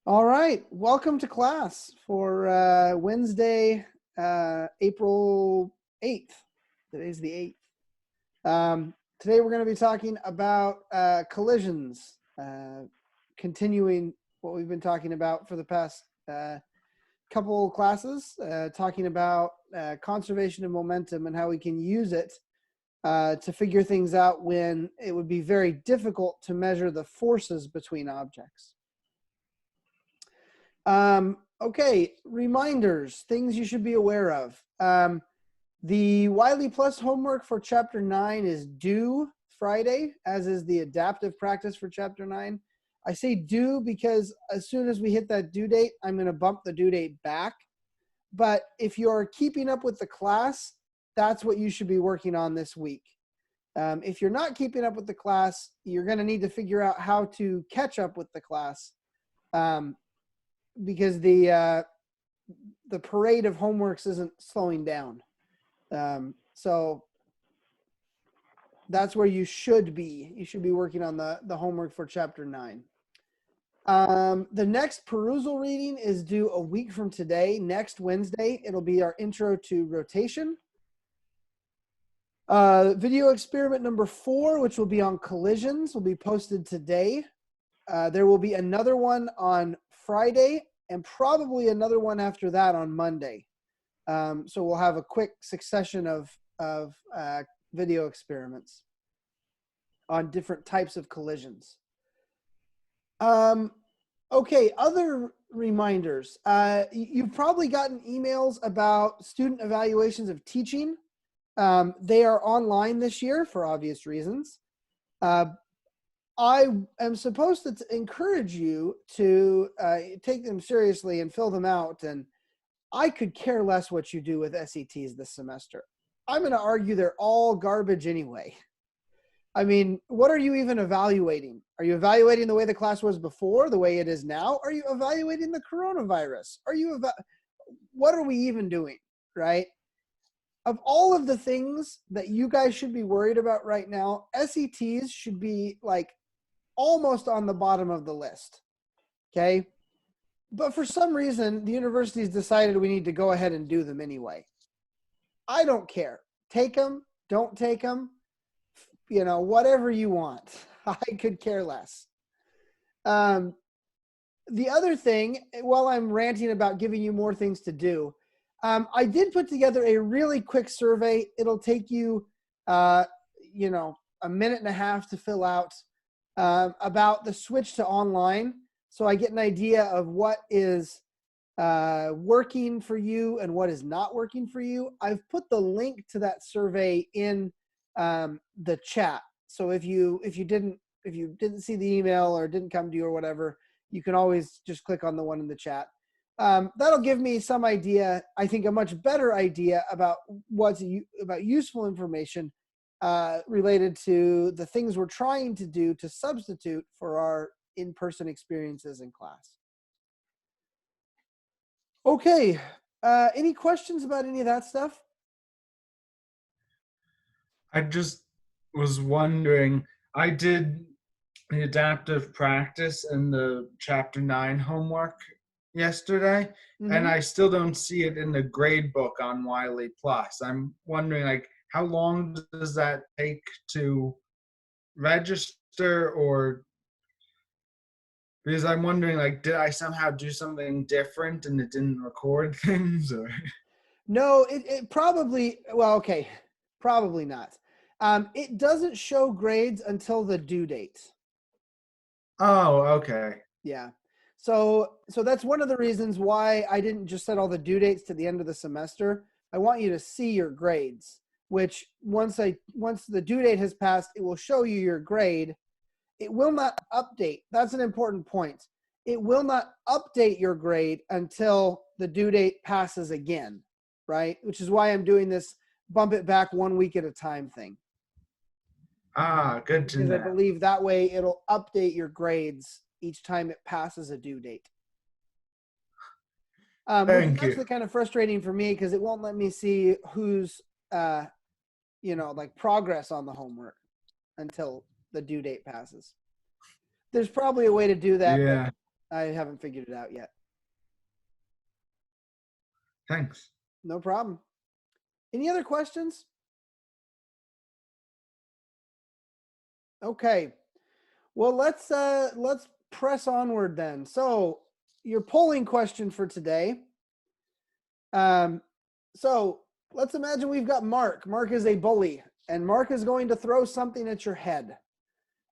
All right, welcome to class for Wednesday, April 8th. Today's the 8th. Today we're going to be talking about collisions, continuing what we've been talking about for the past couple classes, talking about conservation of momentum and how we can use it to figure things out when it would be very difficult to measure the forces between objects. Okay, reminders, things you should be aware of. The Wiley Plus homework for Chapter 9 is due Friday, as is the adaptive practice for Chapter 9. I say due because as soon as we hit that due date, I'm going to bump the due date back. But if you're keeping up with the class, that's what you should be working on this week. If you're not keeping up with the class, you're going to need to figure out how to catch up with the class. Because the parade of homeworks isn't slowing down. So that's where you should be. You should be working on the homework for Chapter 9. The next perusal reading is due a week from today, next Wednesday. It'll be our intro to rotation. Video experiment number 4, which will be on collisions, will be posted today. There will be another one on Friday and probably another one after that on Monday. So we'll have a quick succession of video experiments on different types of collisions. Okay, other reminders. You've probably gotten emails about student evaluations of teaching. They are online this year for obvious reasons. I am supposed to encourage you to take them seriously and fill them out. And I could care less what you do with SETs this semester. I'm going to argue they're all garbage anyway. I mean, what are you even evaluating? Are you evaluating the way the class was before, the way it is now? Are you evaluating the coronavirus? What are we even doing, right? Of all of the things that you guys should be worried about right now, SETs should be like almost on the bottom of the list, okay? But for some reason, the university's decided we need to go ahead and do them anyway. I don't care. Take them, don't take them, whatever you want. I could care less. The other thing, while I'm ranting about giving you more things to do, I did put together a really quick survey. It'll take you, a minute and a half to fill out about the switch to online. So I get an idea of what is working for you and what is not working for you. I've put the link to that survey in the chat. So if you didn't see the email or didn't come to you or whatever, you can always just click on the one in the chat. That'll give me some idea, I think a much better idea about about useful information related to the things we're trying to do to substitute for our in-person experiences in class. Okay, any questions about any of that stuff? I just was wondering, I did the adaptive practice and the Chapter 9 homework yesterday, and I still don't see it in the grade book on Wiley Plus. I'm wondering, how long does that take to register, or because I'm wondering, did I somehow do something different and it didn't record things, or? No, it probably, well, okay, probably not. It doesn't show grades until the due date. Oh, okay. Yeah. So that's one of the reasons why I didn't just set all the due dates to the end of the semester. I want you to see your grades, which once the due date has passed, it will show you your grade. It will not update. That's an important point. It will not update your grade until the due date passes again, right? Which is why I'm doing this bump it back 1 week at a time thing. Ah, good to know. Because I believe that way it'll update your grades each time it passes a due date. Which is actually kind of frustrating for me because it won't let me see who's, progress on the homework until the due date passes. There's probably a way to do that, yeah. I haven't figured it out yet. Thanks. No problem. Any other questions? Okay. Well, let's press onward then. So, your polling question for today. So let's imagine we've got Mark. Mark is a bully, and Mark is going to throw something at your head.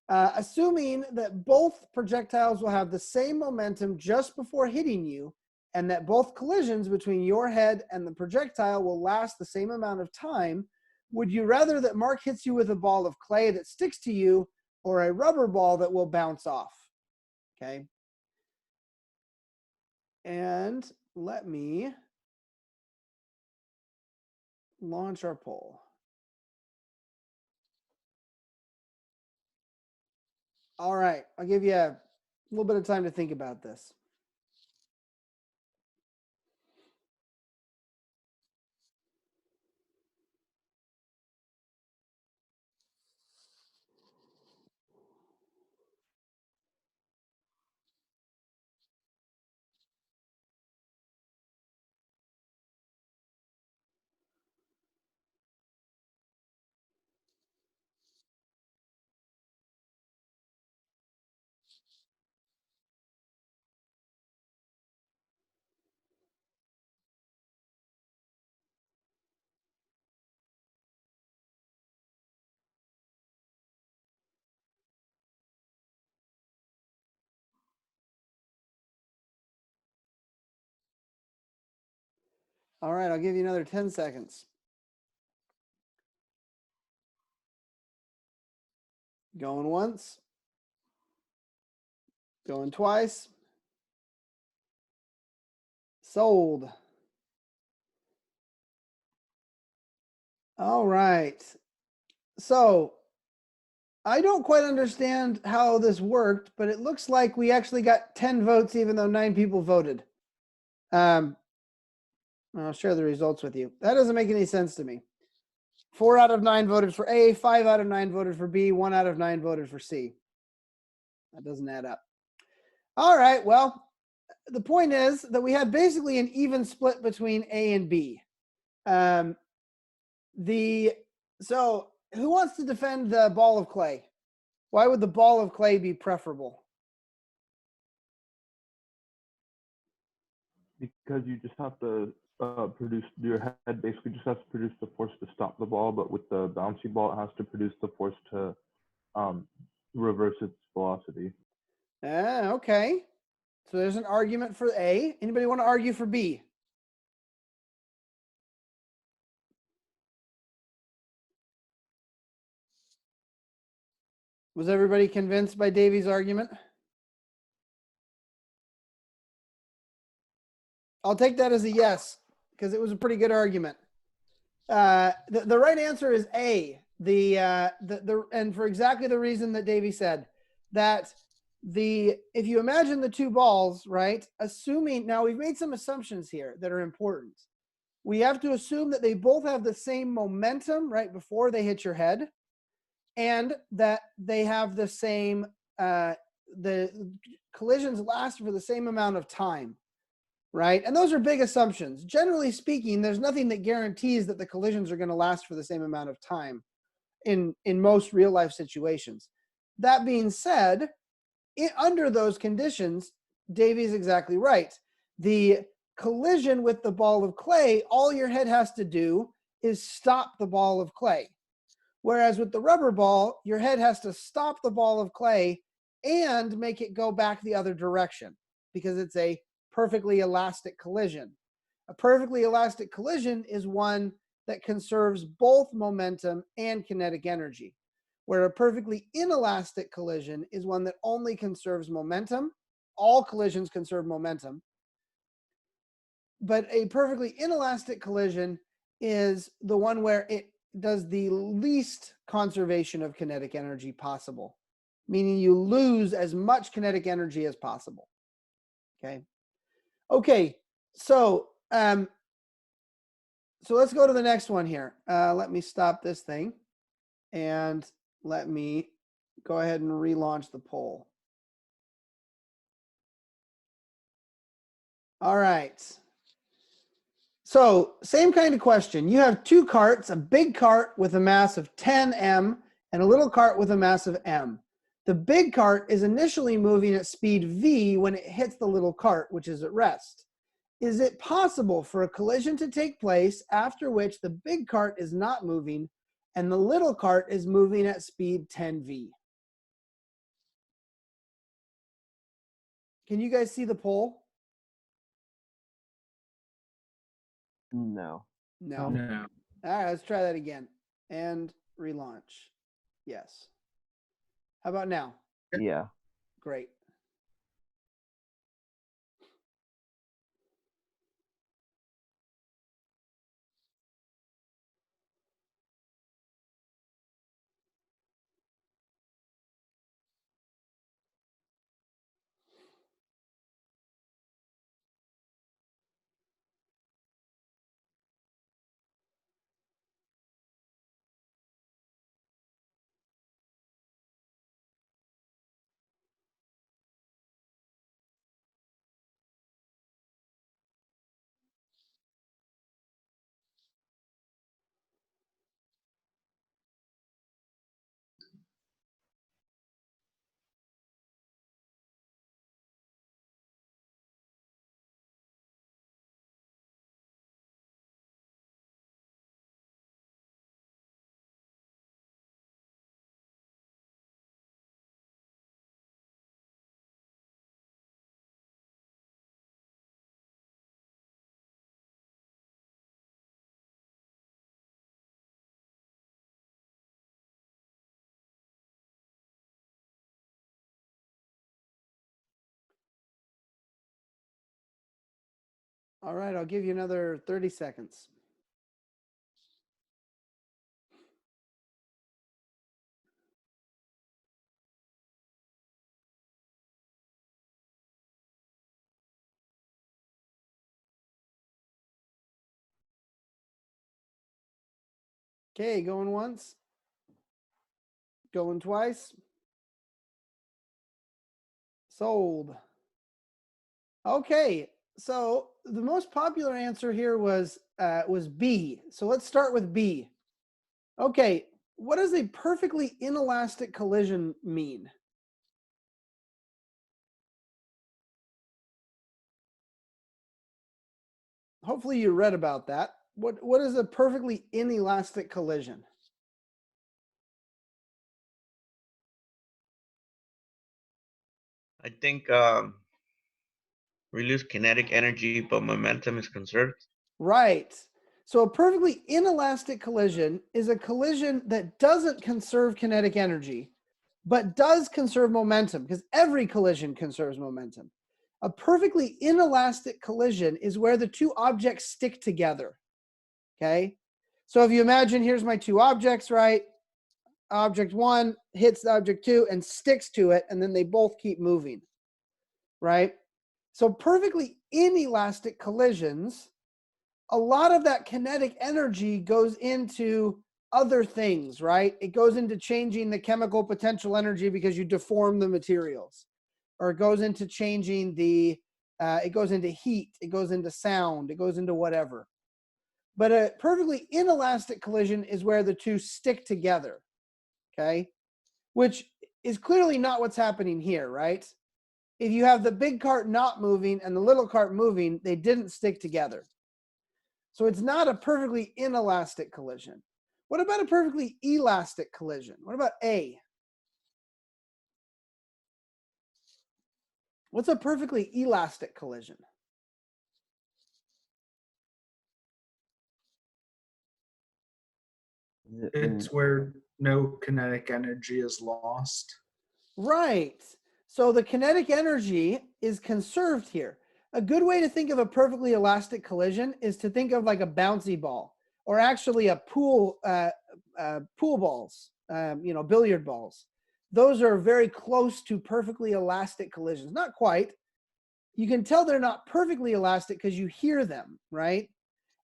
Assuming that both projectiles will have the same momentum just before hitting you, and that both collisions between your head and the projectile will last the same amount of time, would you rather that Mark hits you with a ball of clay that sticks to you or a rubber ball that will bounce off? Okay. And let me launch our poll. All right, I'll give you a little bit of time to think about this. All right, I'll give you another 10 seconds. Going once. Going twice. Sold. All right. So I don't quite understand how this worked, but it looks like we actually got 10 votes, even though 9 people voted. I'll share the results with you. That doesn't make any sense to me. 4 out of 9 voted for A, 5 out of 9 voted for B, 1 out of 9 voted for C. That doesn't add up. All right, well, the point is that we had basically an even split between A and B. So who wants to defend the ball of clay? Why would the ball of clay be preferable? Because you just have to produce, your head basically just has to produce the force to stop the ball, but with the bouncy ball, it has to produce the force to reverse its velocity. Okay. So there's an argument for A. Anybody want to argue for B? Was everybody convinced by Davy's argument? I'll take that as a yes, because it was a pretty good argument. The right answer is A. And for exactly the reason that Davy said, that if you imagine the two balls, right? Assuming, now we've made some assumptions here that are important. We have to assume that they both have the same momentum right before they hit your head, and that they have the same, the collisions last for the same amount of time. Right? And those are big assumptions. Generally speaking, there's nothing that guarantees that the collisions are going to last for the same amount of time in most real life situations. That being said, under those conditions, Davy's exactly right. The collision with the ball of clay, all your head has to do is stop the ball of clay. Whereas with the rubber ball, your head has to stop the ball of clay and make it go back the other direction, because it's a perfectly elastic collision. A perfectly elastic collision is one that conserves both momentum and kinetic energy, where a perfectly inelastic collision is one that only conserves momentum. All collisions conserve momentum. But a perfectly inelastic collision is the one where it does the least conservation of kinetic energy possible, meaning you lose as much kinetic energy as possible. Okay, so let's go to the next one here. Let me stop this thing, and let me go ahead and relaunch the poll. All right. So same kind of question. You have two carts, a big cart with a mass of 10 m and a little cart with a mass of m. The big cart is initially moving at speed v when it hits the little cart, which is at rest. Is it possible for a collision to take place after which the big cart is not moving and the little cart is moving at speed 10v? Can you guys see the poll? No. No. No. All right, let's try that again. And relaunch. Yes. How about now? Yeah. Great. All right, I'll give you another 30 seconds. Okay, going once. Going twice. Sold. Okay, so the most popular answer here was B. So let's start with B. Okay, what does a perfectly inelastic collision mean? Hopefully you read about that. What is a perfectly inelastic collision? I think we lose kinetic energy, but momentum is conserved. Right. So a perfectly inelastic collision is a collision that doesn't conserve kinetic energy, but does conserve momentum, because every collision conserves momentum. A perfectly inelastic collision is where the two objects stick together. Okay. So if you imagine, here's my two objects, right? Object one hits object two and sticks to it, and then they both keep moving, right? So perfectly inelastic collisions, a lot of that kinetic energy goes into other things, right? It goes into changing the chemical potential energy because you deform the materials, or it goes into changing it goes into heat, it goes into sound, it goes into whatever. But a perfectly inelastic collision is where the two stick together, okay? Which is clearly not what's happening here, right? If you have the big cart not moving and the little cart moving, they didn't stick together. So it's not a perfectly inelastic collision. What about a perfectly elastic collision? What about A? What's a perfectly elastic collision? It's where no kinetic energy is lost. Right. So the kinetic energy is conserved here. A good way to think of a perfectly elastic collision is to think of like a bouncy ball, or actually a pool balls, billiard balls. Those are very close to perfectly elastic collisions. Not quite. You can tell they're not perfectly elastic because you hear them, right?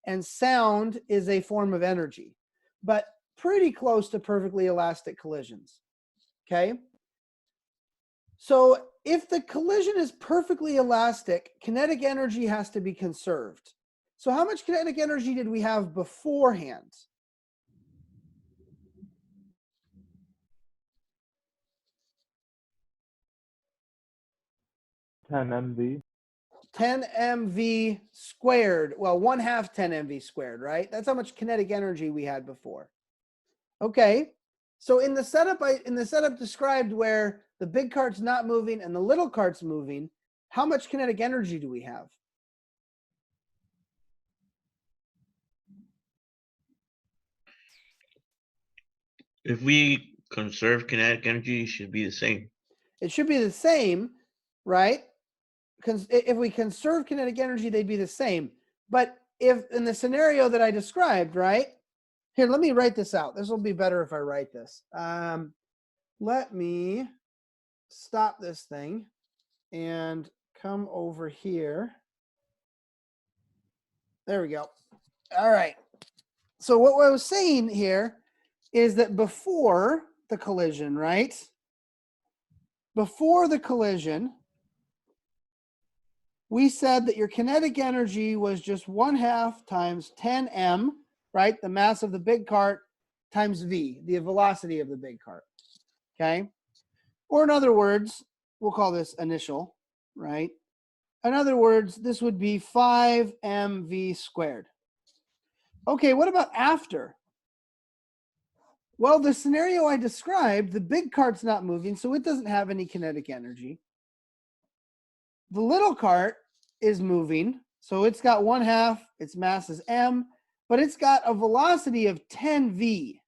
And sound is a form of energy, but pretty close to perfectly elastic collisions. Okay. So if the collision is perfectly elastic, kinetic energy has to be conserved. So how much kinetic energy did we have beforehand? Ten MV. 10 mv squared. Well, 1/2 10 mv squared, right? That's how much kinetic energy we had before. Okay. So in the setup described where the big cart's not moving and the little cart's moving, how much kinetic energy do we have? If we conserve kinetic energy, it should be the same. It should be the same, right? Because if we conserve kinetic energy, they'd be the same. But if in the scenario that I described, right? Here, let me write this out. This will be better if I write this. Let me stop this thing and come over here. There we go. All right. So what I was saying here is that before the collision, right? Before the collision, we said that your kinetic energy was just 1/2 times 10 m, right? The mass of the big cart times v, the velocity of the big cart, okay? Or in other words, we'll call this initial, right? In other words, this would be 5 mv squared. Okay, what about after? Well, the scenario I described, the big cart's not moving, so it doesn't have any kinetic energy. The little cart is moving, so it's got 1/2, its mass is m, but it's got a velocity of 10 v,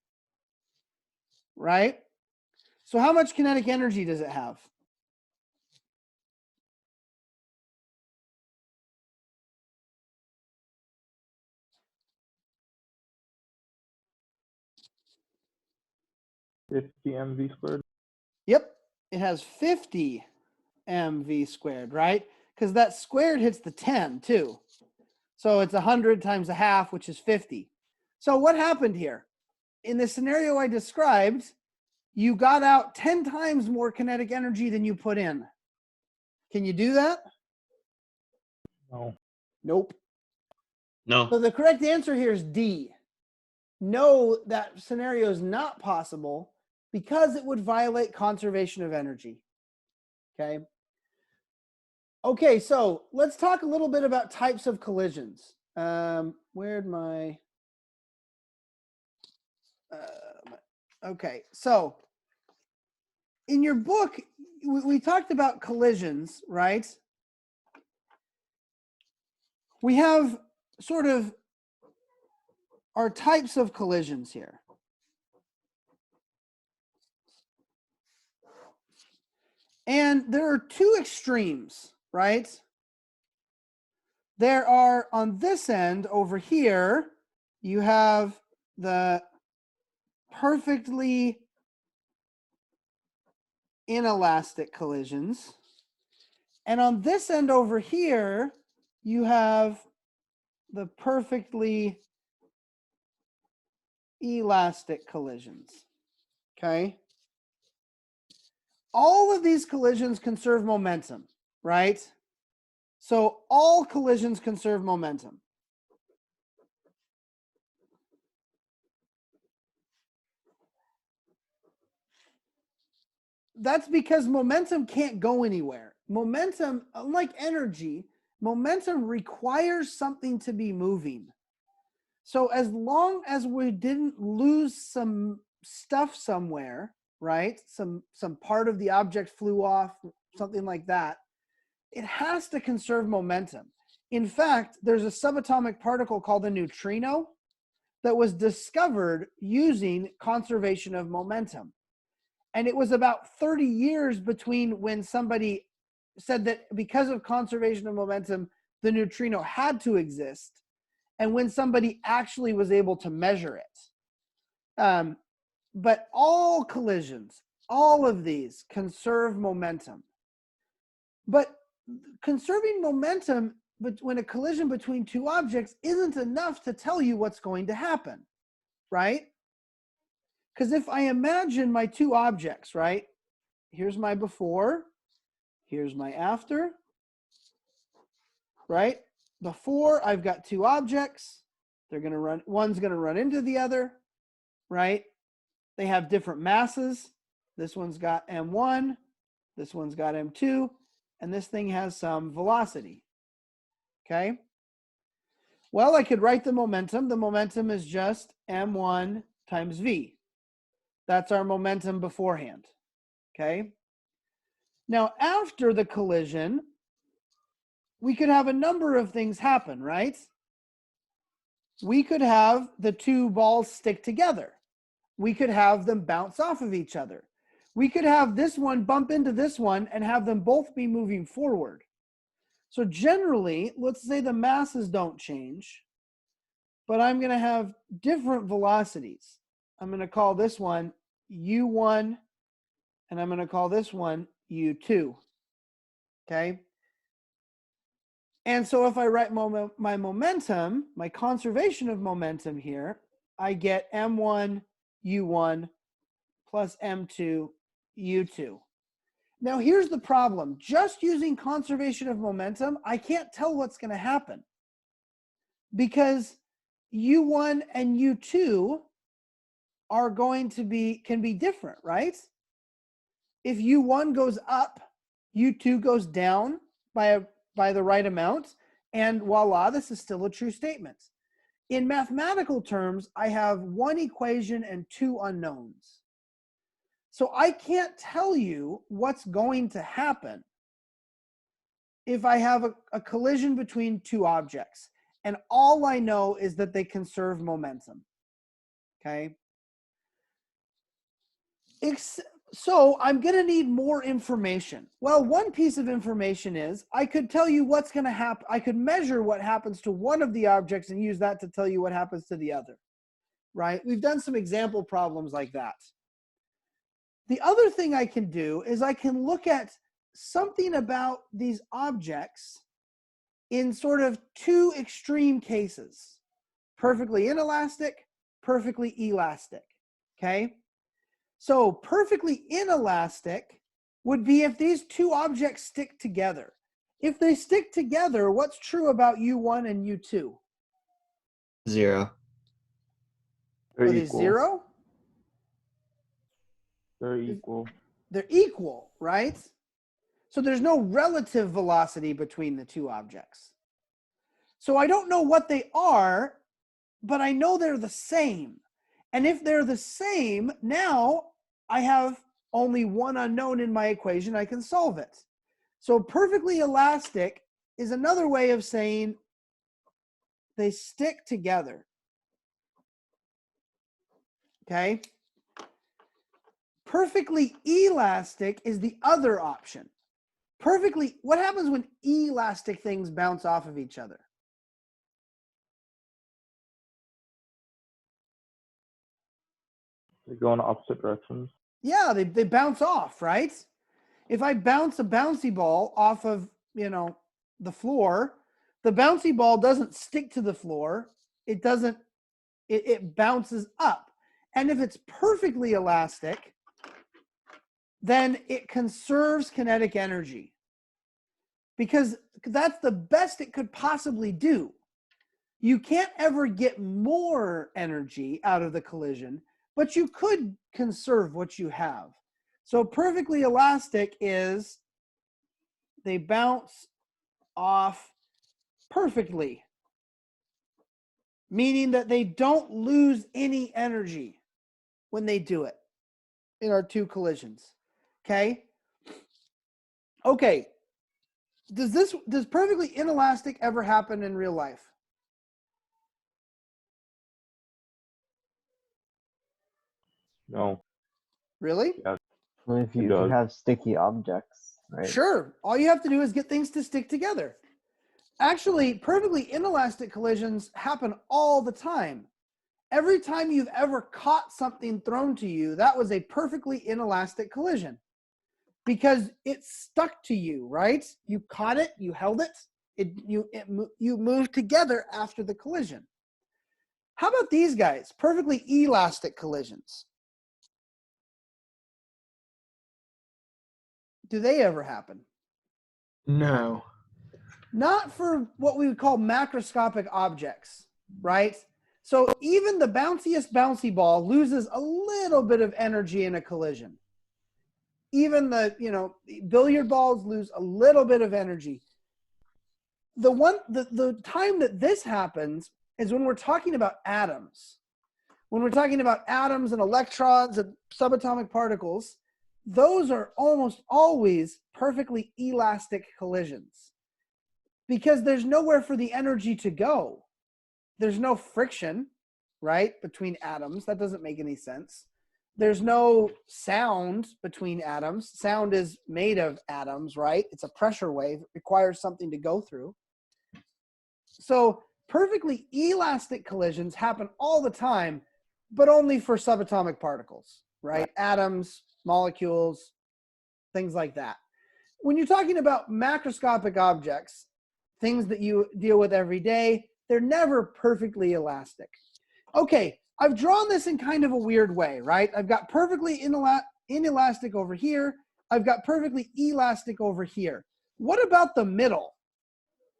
right? So how much kinetic energy does it have? $50 MV squared. Yep, it has 50 mv squared, right? Because that squared hits the 10 too. So it's 100 times 1/2, which is 50. So what happened here? In the scenario I described, you got out 10 times more kinetic energy than you put in. Can you do that? No. Nope. No. So the correct answer here is D. No, that scenario is not possible because it would violate conservation of energy. Okay. Okay, so let's talk a little bit about types of collisions. Where'd my okay, so in your book, we talked about collisions, right? We have sort of our types of collisions here. And there are two extremes, right? There are on this end over here, you have the perfectly inelastic collisions. And on this end over here, you have the perfectly elastic collisions. Okay. All of these collisions conserve momentum, right? So all collisions conserve momentum. That's because momentum can't go anywhere. Momentum, unlike energy, momentum requires something to be moving. So as long as we didn't lose some stuff somewhere, right? Some part of the object flew off, something like that, it has to conserve momentum. In fact, there's a subatomic particle called a neutrino that was discovered using conservation of momentum. And it was about 30 years between when somebody said that because of conservation of momentum, the neutrino had to exist, and when somebody actually was able to measure it. But all collisions, all of these conserve momentum. But conserving momentum, but when a collision between two objects isn't enough to tell you what's going to happen, right? Because if I imagine my two objects, right? Here's my before Here's my after, right? Before, I've got two objects. They're going to run, one's going to run into the other, right? They have different masses. This one's got m1, this one's got m2, and this thing has some velocity, okay? Well, I could write the momentum. The momentum is just m1 times v. That's our momentum beforehand, okay? Now, after the collision, we could have a number of things happen, right? We could have the two balls stick together. We could have them bounce off of each other. We could have this one bump into this one and have them both be moving forward. So generally, let's say the masses don't change, but I'm going to have different velocities. I'm going to call this one u1, and I'm going to call this one u2, okay? And so if I write my momentum, my conservation of momentum here, I get m1 u1 plus m2 u2. Now here's the problem. Just using conservation of momentum, I can't tell what's going to happen because u1 and u2 are going to be, can be different, right? If u1 goes up, u2 goes down by the right amount, and voila, this is still a true statement. In mathematical terms, I have one equation and two unknowns. So I can't tell you what's going to happen if I have a collision between two objects. And all I know is that they conserve momentum, okay? So I'm going to need more information. Well, one piece of information is I could tell you what's going to happen. I could measure what happens to one of the objects and use that to tell you what happens to the other, right? We've done some example problems like that. The other thing I can do is I can look at something about these objects in sort of two extreme cases: perfectly inelastic, perfectly elastic, okay? So perfectly inelastic would be if these two objects stick together. If they stick together, what's true about u1 and u2? 0. They're Are they equal. 0? They're equal. They're equal, right? So there's no relative velocity between the two objects. So I don't know what they are, but I know they're the same. And if they're the same, now I have only one unknown in my equation. I can solve it. So perfectly elastic is another way of saying they stick together. Okay? Perfectly elastic is the other option. What happens when elastic things bounce off of each other? They go in opposite directions. Yeah, they bounce off, right? If I bounce a bouncy ball off of, the floor, the bouncy ball doesn't stick to the floor. It doesn't, it bounces up. And if it's perfectly elastic, then it conserves kinetic energy because that's the best it could possibly do. You can't ever get more energy out of the collision, but you could conserve what you have. So perfectly elastic is they bounce off perfectly, meaning that they don't lose any energy when they do it in our two collisions. Okay? Okay. Does perfectly inelastic ever happen in real life? No. Really? Yeah. Well, if It you does. have sticky objects, right? Sure. All you have to do is get things to stick together. Actually, perfectly inelastic collisions happen all the time. Every time you've ever caught something thrown to you, that was a perfectly inelastic collision because it stuck to you, right? You caught it, you held it, you moved together after the collision. How about these guys? Perfectly elastic collisions. Do they ever happen? No. Not for what we would call macroscopic objects, right? So even the bounciest bouncy ball loses a little bit of energy in a collision. Even the, billiard balls lose a little bit of energy. The time that this happens is when we're talking about atoms. When we're talking about atoms and electrons and subatomic particles, those are almost always perfectly elastic collisions because there's nowhere for the energy to go. There's no friction, right, between atoms. That doesn't make any sense. There's no sound between atoms. Sound is made of atoms, right? It's a pressure wave. It requires something to go through. So perfectly elastic collisions happen all the time, but only for subatomic particles, right? Atoms, molecules, things like that. When you're talking about macroscopic objects, things that you deal with every day, they're never perfectly elastic. Okay, I've drawn this in kind of a weird way, right? I've got perfectly inelastic over here. I've got perfectly elastic over here. What about the middle?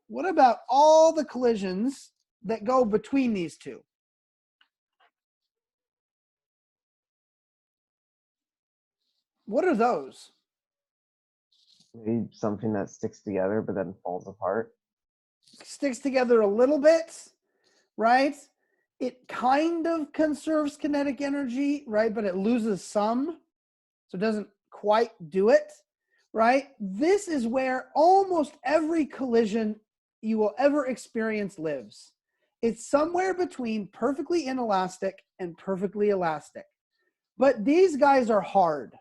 What about all the collisions that go between these two? What are those? Maybe something that sticks together but then falls apart. Sticks together a little bit, right? It kind of conserves kinetic energy, right? But it loses some, so it doesn't quite do it, right? This is where almost every collision you will ever experience lives. It's somewhere between perfectly inelastic and perfectly elastic. But these guys are hard,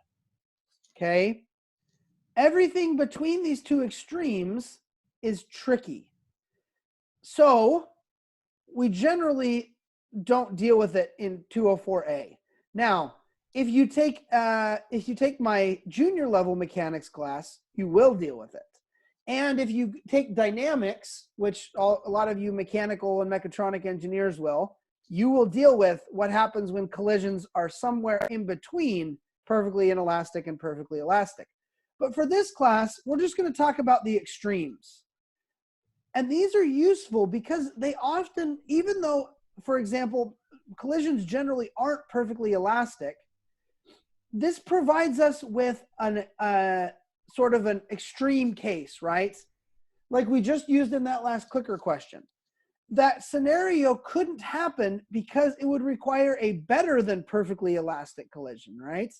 okay? Everything between these two extremes is tricky. So we generally don't deal with it in 204A. Now, if you take my junior level mechanics class, you will deal with it. And if you take dynamics, which a lot of you mechanical and mechatronic engineers will, you will deal with what happens when collisions are somewhere in between perfectly inelastic and perfectly elastic. But for this class, we're just going to talk about the extremes. And these are useful because they often, even though, for example, collisions generally aren't perfectly elastic, this provides us with an sort of an extreme case, right? Like we just used in that last clicker question. That scenario couldn't happen because it would require a better than perfectly elastic collision, right?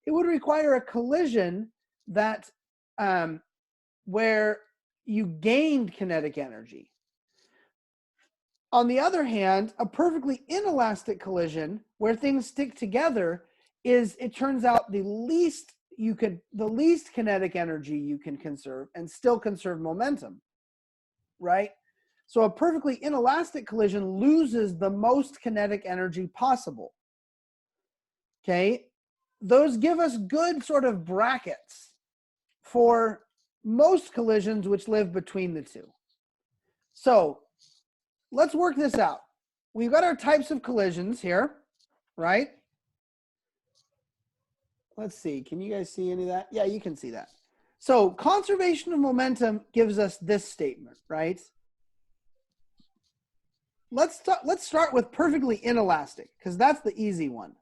It would require a collision that where you gained kinetic energy. On the other hand, a perfectly inelastic collision where things stick together is, it turns out, the least kinetic energy you can conserve and still conserve momentum, right? So a perfectly inelastic collision loses the most kinetic energy possible. Okay, those give us good sort of brackets for most collisions which live between the two. So let's work this out. We've got our types of collisions here, right? Let's see, can you guys see any of that? Yeah, you can see that. So conservation of momentum gives us this statement, right? Let's start with perfectly inelastic because that's the easy one.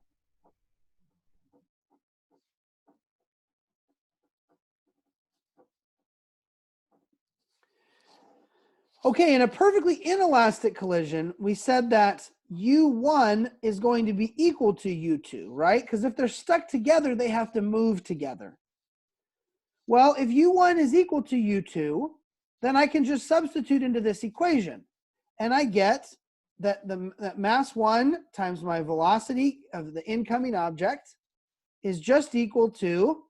Okay, in a perfectly inelastic collision, we said that U1 is going to be equal to U2, right? Because if they're stuck together, they have to move together. Well, if U1 is equal to U2, then I can just substitute into this equation. And I get that that mass 1 times my velocity of the incoming object is just equal to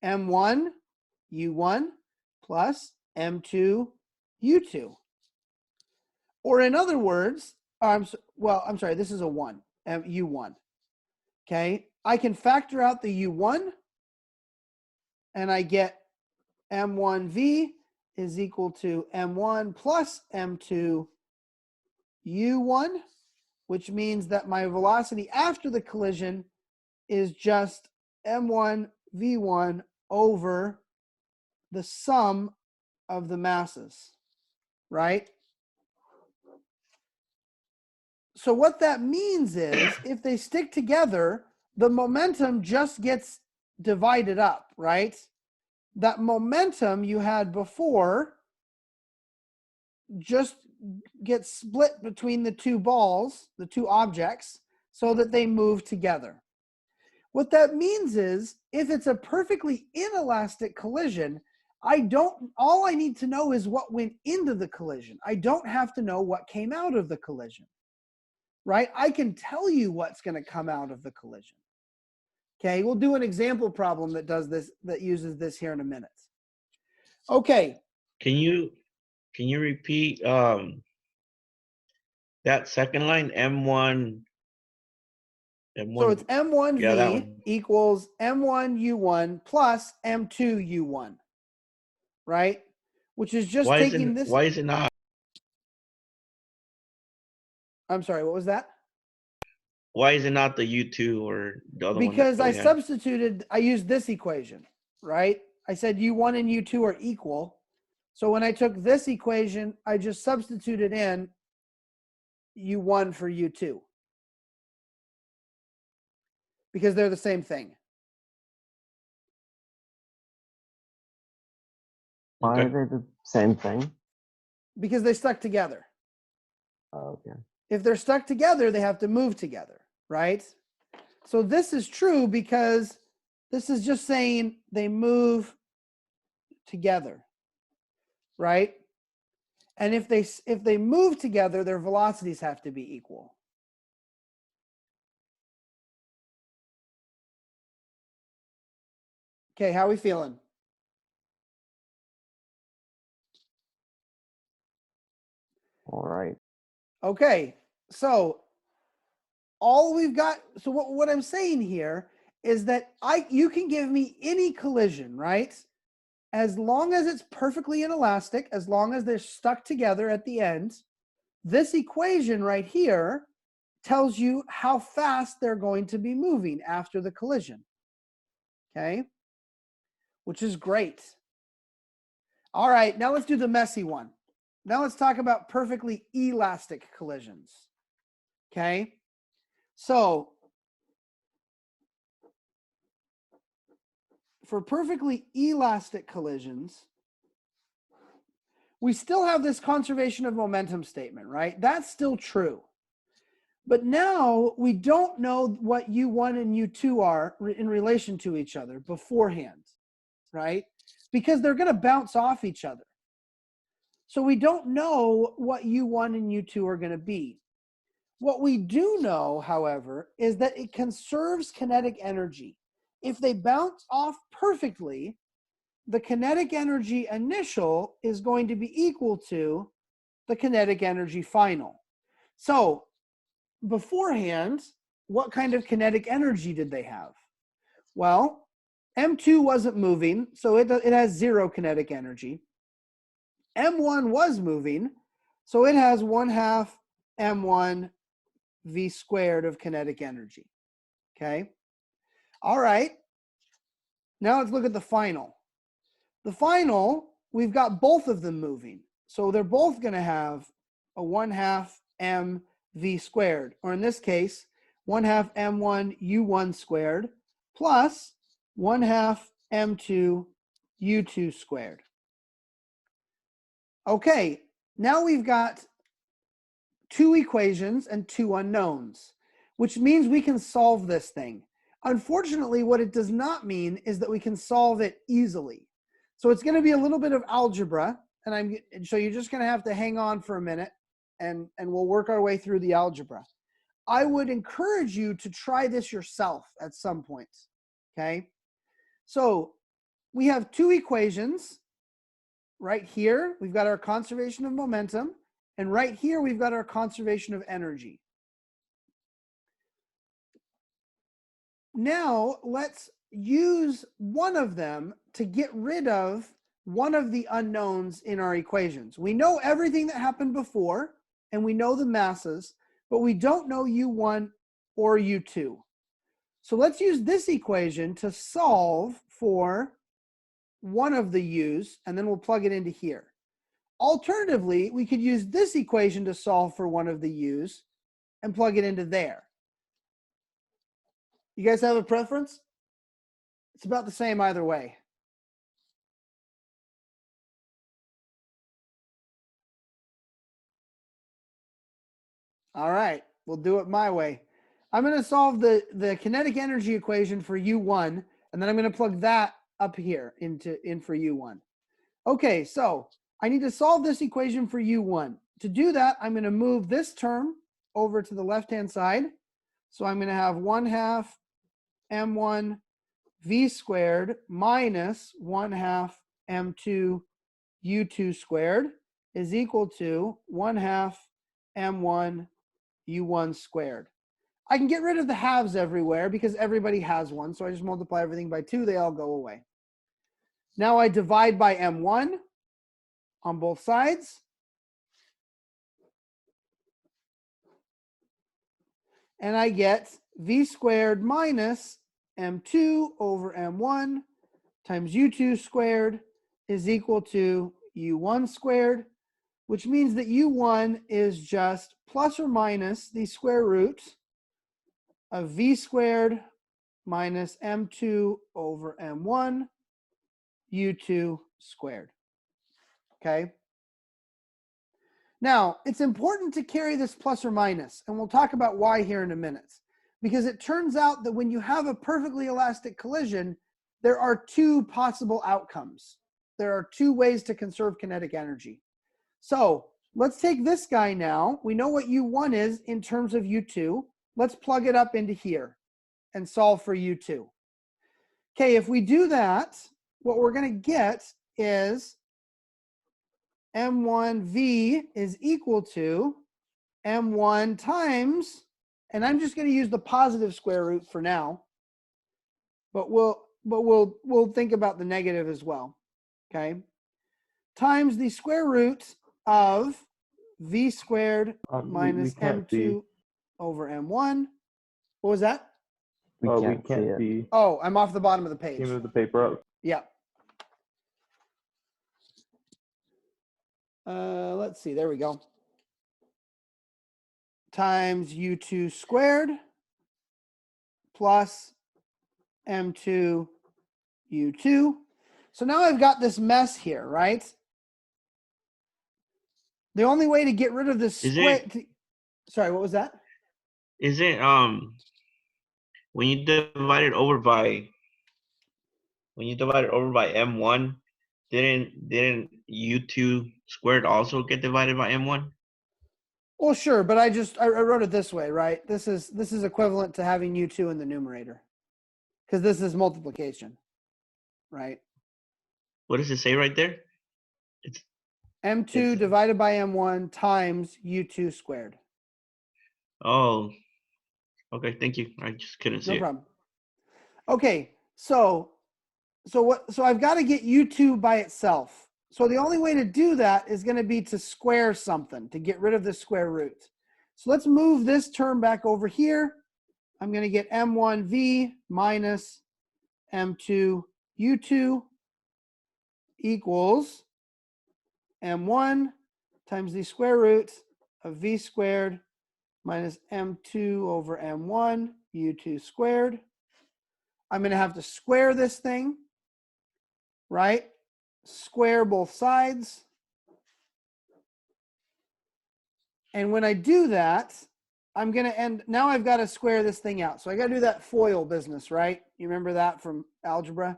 M1 U1 plus M2 U2. Or in other words, I'm sorry, this is a 1, U1. Okay, I can factor out the U1 and I get M1V is equal to M1 plus M2 U1, which means that my velocity after the collision is just M1 V1 over the sum of the masses, right? So what that means is if they stick together, the momentum just gets divided up, right? That momentum you had before just gets split between the two balls, the two objects, so that they move together. What that means is if it's a perfectly inelastic collision, all I need to know is what went into the collision. I don't have to know what came out of the collision, right? I can tell you what's going to come out of the collision. Okay, we'll do an example problem that does this, that uses this here in a minute. Okay. Can you repeat that second line, M1? So it's M1V Yeah, that one. equals M1U1 plus M2U1, right? Which is just taking this. Why is it not? I'm sorry, what was that? Why is it not the U2 or the other one? Because I used this equation, right? I said U1 and U2 are equal. So when I took this equation, I just substituted in U1 for U2. Because they're the same thing. Why are they the same thing? Because they stuck together. Oh, okay. If they're stuck together, they have to move together, right? So this is true because this is just saying they move together, right? And if they move together, their velocities have to be equal. Okay, how are we feeling? All right. Okay, so all we've got, so what I'm saying here is that you can give me any collision, right? As long as it's perfectly inelastic, as long as they're stuck together at the end, this equation right here tells you how fast they're going to be moving after the collision. Okay, which is great. All right, now let's do the messy one. Now let's talk about perfectly elastic collisions. Okay, so for perfectly elastic collisions, we still have this conservation of momentum statement, right? That's still true. But now we don't know what U1 and U2 are in relation to each other beforehand, right? Because they're going to bounce off each other. So we don't know what U1 and U2 are going to be. What we do know, however, is that it conserves kinetic energy. If they bounce off perfectly, the kinetic energy initial is going to be equal to the kinetic energy final. So beforehand, what kind of kinetic energy did they have? Well, M2 wasn't moving, so it has 0 kinetic energy. M1 was moving, so it has 1/2 M1 V squared of kinetic energy. Okay. All right. Now let's look at the final. The final, we've got both of them moving. So they're both going to have a 1/2 M V squared, or in this case, 1/2 M1 U1 squared plus 1/2 M2 U2 squared. Okay, now we've got 2 equations and 2 unknowns, which means we can solve this thing. Unfortunately, what it does not mean is that we can solve it easily. So it's going to be a little bit of algebra, and so you're just going to have to hang on for a minute, and we'll work our way through the algebra. I would encourage you to try this yourself at some point, okay? So we have 2 equations. Right here, we've got our conservation of momentum, and right here, we've got our conservation of energy. Now, let's use one of them to get rid of one of the unknowns in our equations. We know everything that happened before, and we know the masses, but we don't know U1 or U2. So let's use this equation to solve for one of the u's, and then we'll plug it into here. Alternatively, we could use this equation to solve for one of the u's and plug it into there. You guys have a preference? It's about the same either way. All right, we'll do it my way. I'm going to solve the kinetic energy equation for U1, and then I'm going to plug that up here in for U1. Okay, so I need to solve this equation for U1. To do that, I'm going to move this term over to the left-hand side. So I'm going to have 1/2 m1 v squared minus 1/2 m2 u2 squared is equal to 1/2 m1 u1 squared. I can get rid of the halves everywhere because everybody has one. So I just multiply everything by 2. They all go away. Now I divide by m1 on both sides. And I get v squared minus m2 over m1 times u2 squared is equal to u1 squared, which means that u1 is just plus or minus the square root of v squared minus m2 over m1 u2 squared. Okay. Now, it's important to carry this plus or minus, and we'll talk about why here in a minute, because it turns out that when you have a perfectly elastic collision, there are two possible outcomes. There are two ways to conserve kinetic energy. So let's take this guy now. We know what U1 is in terms of U2. Let's plug it up into here and solve for U2. Okay, if we do that, what we're going to get is M1V is equal to M1 times, and I'm just going to use the positive square root for now, but we'll think about the negative as well. Okay, times the square root of V squared minus M2 over M1. What was that? We We can't can't see it. see. Oh, I'm off the bottom of the page. Can you move the paper up? Yeah. Let's see, there we go. Times U2 squared plus M2 U2. So now I've got this mess here, right? The only way to get rid of this square. Sorry, what was that? Is it when you divide it over by M1, didn't U2 squared also get divided by M1? Well, sure, but I wrote it this way, right? This is equivalent to having U2 in the numerator, because this is multiplication, right? What does it say right there? M2 divided by M1 times U2 squared. Oh, okay. Thank you. I just couldn't see No it. problem. Okay, so I've got to get U2 by itself. So the only way to do that is going to be to square something, to get rid of the square root. So let's move this term back over here. I'm going to get M1V minus M2 U2 equals M1 times the square root of V squared minus M2 over M1 U2 squared. I'm going to have to square this thing, right? Square both sides. And when I do that, I'm going to end, now I've got to square this thing out. So I got to do that FOIL business, right? You remember that from algebra?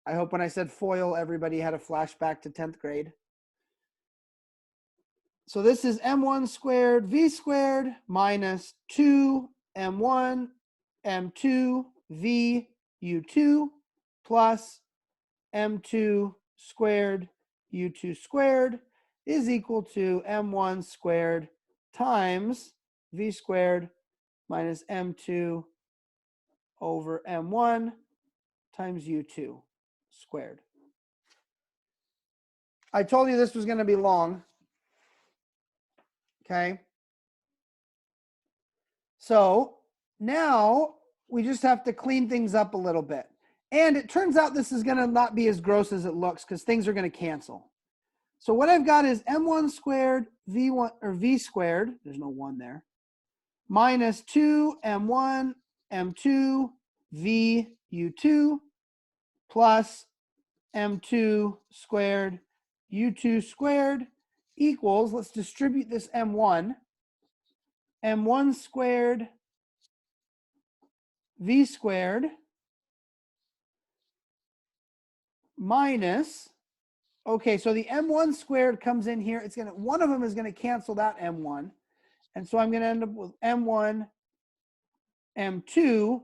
I hope when I said FOIL, everybody had a flashback to 10th grade. So this is M1 squared V squared minus 2 M1 M2 V U2 plus M2 squared U2 squared is equal to M1 squared times V squared minus M2 over M1 times U2 squared. I told you this was going to be long. Okay. So now we just have to clean things up a little bit. And it turns out this is going to not be as gross as it looks because things are going to cancel. So what I've got is m1 squared v1 or v squared, there's no 1 there, minus 2m1 m2 v u2 plus m2 squared u2 squared equals, let's distribute this m1 squared v squared minus, okay, so the m1 squared comes in here. It's gonna, one of them is gonna cancel that m1. And so I'm gonna end up with m1 m2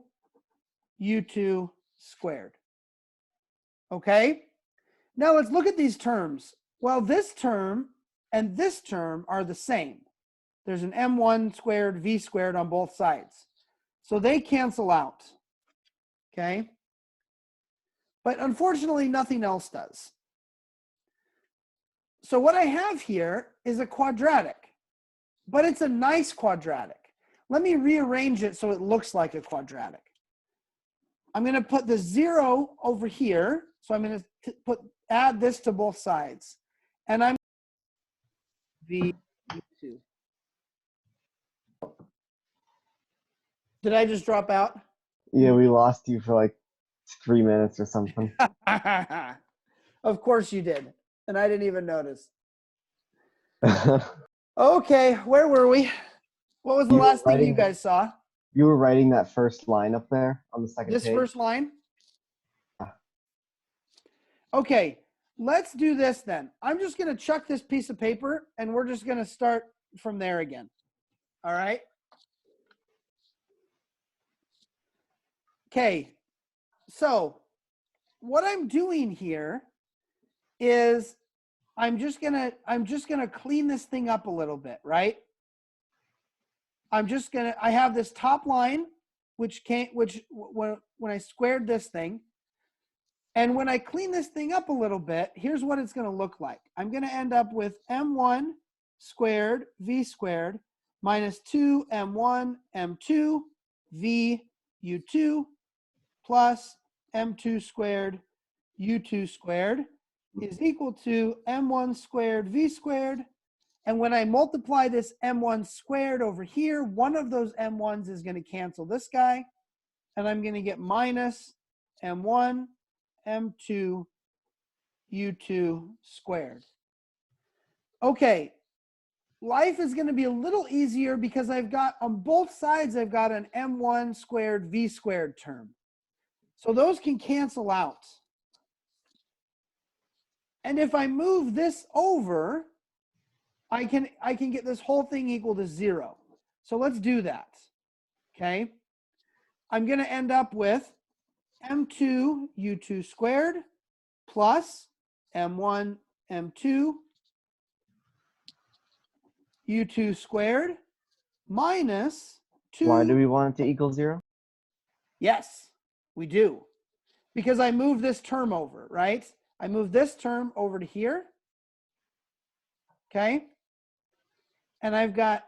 u2 squared. Okay, now let's look at these terms. Well, this term and this term are the same. There's an m1 squared v squared on both sides. So they cancel out, okay? But unfortunately, nothing else does. So what I have here is a quadratic, but it's a nice quadratic. Let me rearrange it so it looks like a quadratic. I'm going to put the 0 over here. So I'm going to add this to both sides. And I'm v2. Did I just drop out? Yeah, we lost you for like 3 minutes or something. Of course you did. And I didn't even notice. Okay, where were we? What was the You were last thing you writing- guys saw? You were writing that first line up there on the second This page. first line? Yeah. Okay, let's do this then. I'm just going to chuck this piece of paper and we're just going to start from there again. All right? Okay, so what I'm doing here is I'm just gonna clean this thing up a little bit, right? I have this top line, when I squared this thing, and when I clean this thing up a little bit, here's what it's gonna look like. I'm gonna end up with m1 squared v squared minus 2m1 m2 v u2 plus m2 squared u2 squared is equal to m1 squared v squared. And when I multiply this m1 squared over here, one of those m1s is going to cancel this guy. And I'm going to get minus m1 m2 u2 squared. Okay, life is going to be a little easier because I've got, on both sides, I've got an m1 squared v squared term. So those can cancel out. And if I move this over, I can get this whole thing equal to 0. So let's do that. Okay. I'm going to end up with m2 u2 squared plus m1 m2 u2 squared minus 2. Why do we want it to equal 0? Yes, we do. Because I moved this term over, right? I moved this term over to here. Okay. And I've got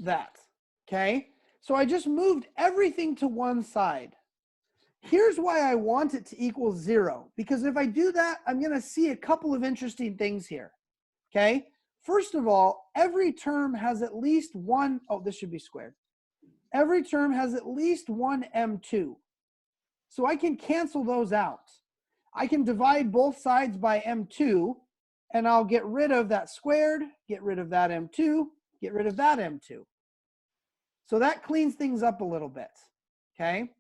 that. Okay. So I just moved everything to one side. Here's why I want it to equal 0. Because if I do that, I'm going to see a couple of interesting things here. Okay. First of all, every term has at least one, oh, this should be squared. Every term has at least one m2. So I can cancel those out. I can divide both sides by m2, and I'll get rid of that squared, get rid of that m2, get rid of that m2. So that cleans things up a little bit, okay?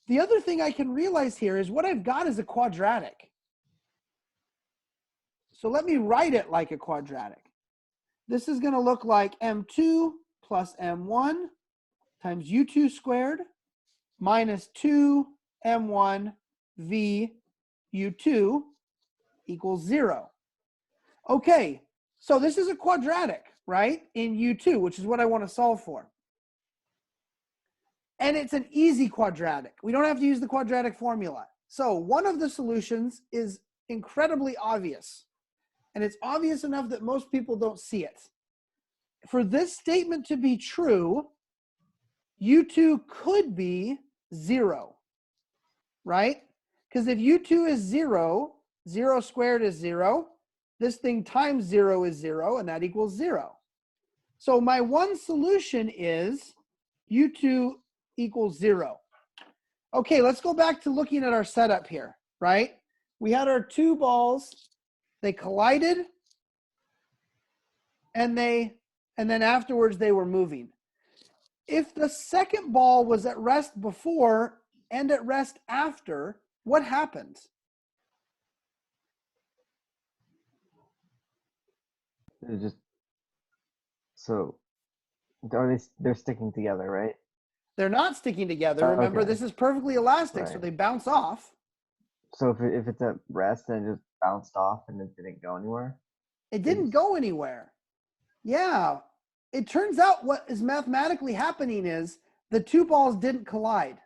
The other thing I can realize here is what I've got is a quadratic. So let me write it like a quadratic. This is going to look like m2 plus m1 times u2 squared minus 2m1 v u2 equals 0. Okay, so this is a quadratic, right, in u2, which is what I want to solve for. And it's an easy quadratic. We don't have to use the quadratic formula. So one of the solutions is incredibly obvious. And it's obvious enough that most people don't see it. For this statement to be true, U2 could be 0, right? Because if U2 is 0, 0 squared is 0. This thing times 0 is 0, and that equals 0. So my one solution is U2 equals 0. Okay, let's go back to looking at our setup here, right? We had our two balls, they collided, and then afterwards they were moving. If the second ball was at rest before and at rest after, what happens? They're just so they're sticking together, right? They're not sticking together. Remember, Okay. this is perfectly elastic, so Right. they bounce off. So if it's at rest and it just bounced off and it didn't go anywhere. It didn't go anywhere. Yeah. It turns out what is mathematically happening is the two balls didn't collide.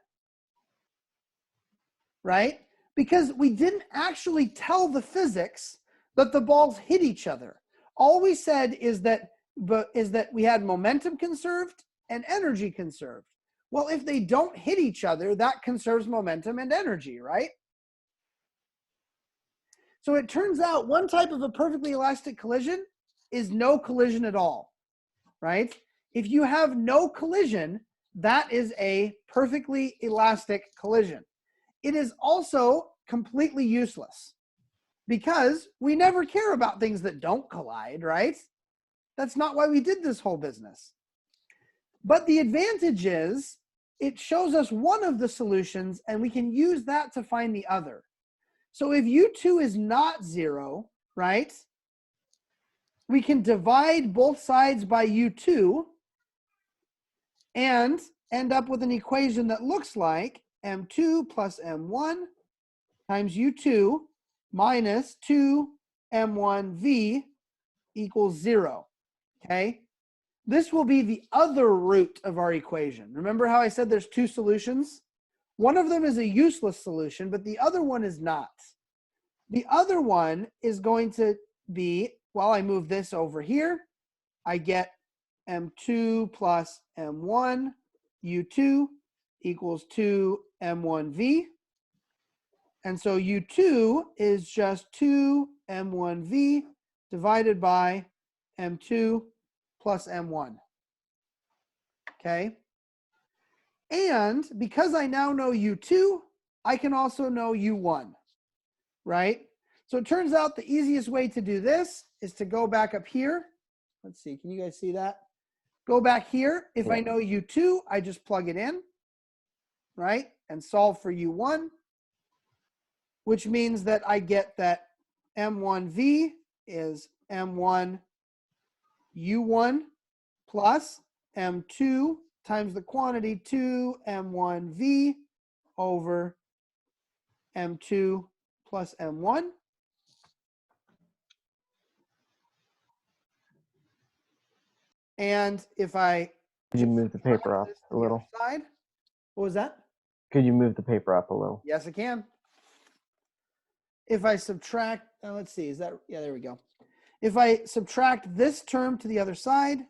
Right? Because we didn't actually tell the physics that the balls hit each other. All we said is that we had momentum conserved and energy conserved. Well, if they don't hit each other, that conserves momentum and energy, right? So it turns out one type of a perfectly elastic collision is no collision at all, right? If you have no collision, that is a perfectly elastic collision. It is also completely useless because we never care about things that don't collide, right? That's not why we did this whole business. But the advantage is it shows us one of the solutions and we can use that to find the other. So if U2 is not 0, right, we can divide both sides by U2 and end up with an equation that looks like M2 plus M1 times U2 minus 2M1V equals 0, okay? This will be the other root of our equation. Remember how I said there's two solutions? One of them is a useless solution, but the other one is not. The other one is going to be, while I move this over here, I get M2 plus M1 U2 equals 2M1V. And so U2 is just 2M1V divided by M2 plus M1. Okay? And because I now know U2, I can also know U1, right? So it turns out the easiest way to do this is to go back up here. Let's see, can you guys see that? Go back here. If I know U2, I just plug it in, right? And solve for U1, which means that I get that M1V is M1 U1 plus M2 times the quantity 2 M1V over M2 plus M1. And if I Could you move the paper up a little? Side, what was that? Could you move the paper up a little? Yes, I can. If I subtract, let's see, is that, yeah, there we go. If I subtract this term to the other side,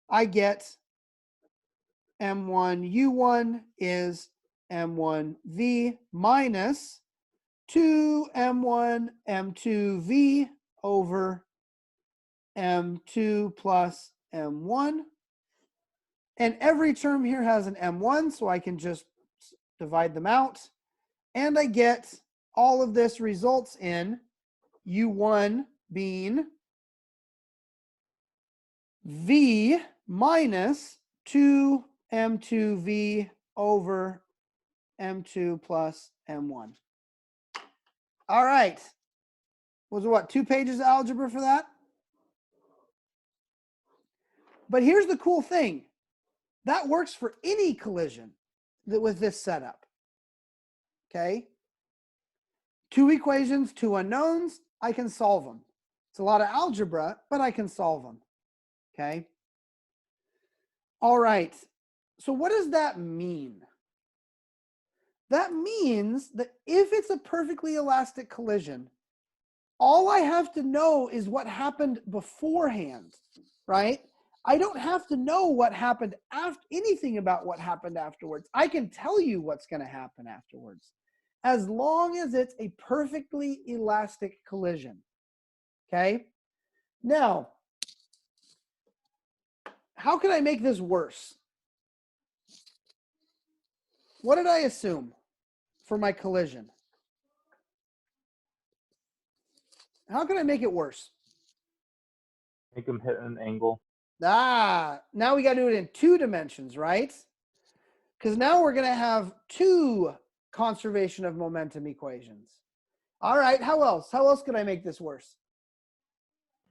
I get M1U1 is M1V minus 2M1 M2V over M2 plus M1. And every term here has an M1, so I can just divide them out. And I get all of this results in U1 being V minus 2M2V over M2 plus M1. All right. Was it what, 2 pages of algebra for that? But here's the cool thing. That works for any collision with this setup. Okay? 2 equations, 2 unknowns, I can solve them. It's a lot of algebra, but I can solve them. Okay? All right. So what does that mean? That means that if it's a perfectly elastic collision, all I have to know is what happened beforehand, right? I don't have to know what happened after anything about what happened afterwards. I can tell you what's going to happen afterwards, as long as it's a perfectly elastic collision. Okay? Now, how can I make this worse? What did I assume for my collision? How can I make it worse? Make them hit an angle. Now we got to do it in 2 dimensions, right? Because now we're going to have 2 conservation of momentum equations. All right, how else? How else can I make this worse?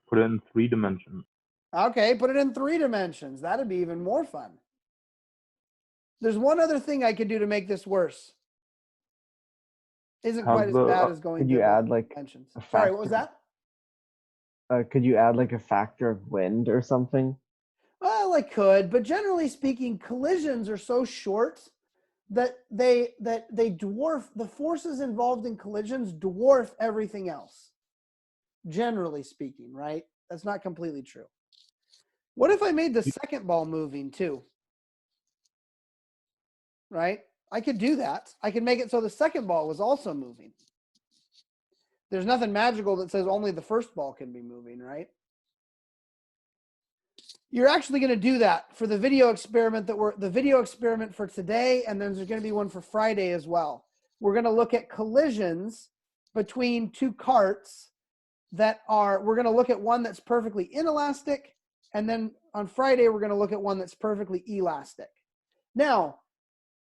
Put it in 3 dimensions. Okay, put it in 3 dimensions. That'd be even more fun. There's one other thing I could do to make this worse. Isn't quite as bad as going Could you to add like dimensions. a Sorry, what was factor? that? Could you add like a factor of wind or something? Well, I could, but generally speaking, collisions are so short that they dwarf the forces involved in collisions dwarf everything else. Generally speaking, right? That's not completely true. What if I made the second ball moving too? Right? I could do that. I could make it so the second ball was also moving. There's nothing magical that says only the first ball can be moving, right? You're actually going to do that for the video experiment the video experiment for today, and then there's going to be one for Friday as well. We're going to look at collisions between 2 carts we're going to look at one that's perfectly inelastic, and then on Friday we're going to look at one that's perfectly elastic. Now,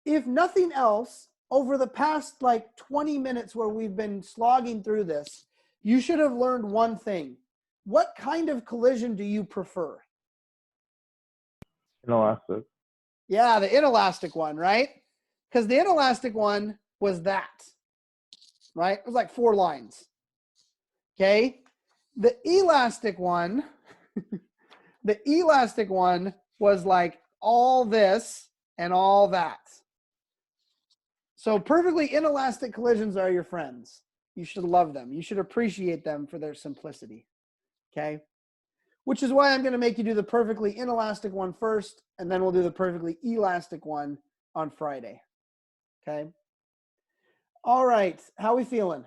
if nothing else, over the past like 20 minutes where we've been slogging through this, you should have learned one thing. What kind of collision do you prefer? Inelastic. Yeah, the inelastic one, right? Because the inelastic one was that, right? It was like 4 lines. Okay. The elastic one, the elastic one was like all this and all that. So perfectly inelastic collisions are your friends. You should love them. You should appreciate them for their simplicity. Okay. Which is why I'm going to make you do the perfectly inelastic one first, and then we'll do the perfectly elastic one on Friday. Okay. All right. How are we feeling?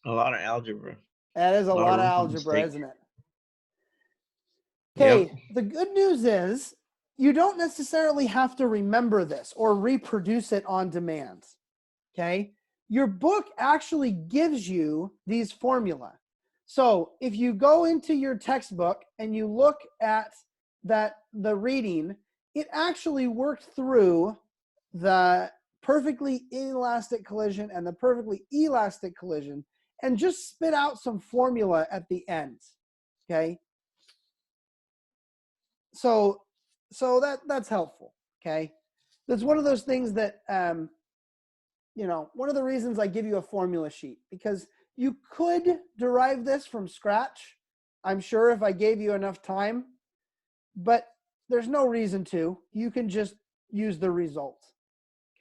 A lot of algebra. That is a lot of room for algebra, mistake. isn't it? Yep. Okay. The good news is you don't necessarily have to remember this or reproduce it on demand. Okay. Your book actually gives you these formula. So if you go into your textbook and you look at the reading, it actually worked through the perfectly inelastic collision and the perfectly elastic collision and just spit out some formula at the end. Okay. So that's helpful. Okay. That's one of those things that, one of the reasons I give you a formula sheet, because you could derive this from scratch, I'm sure, if I gave you enough time, but there's no reason to. You can just use the result.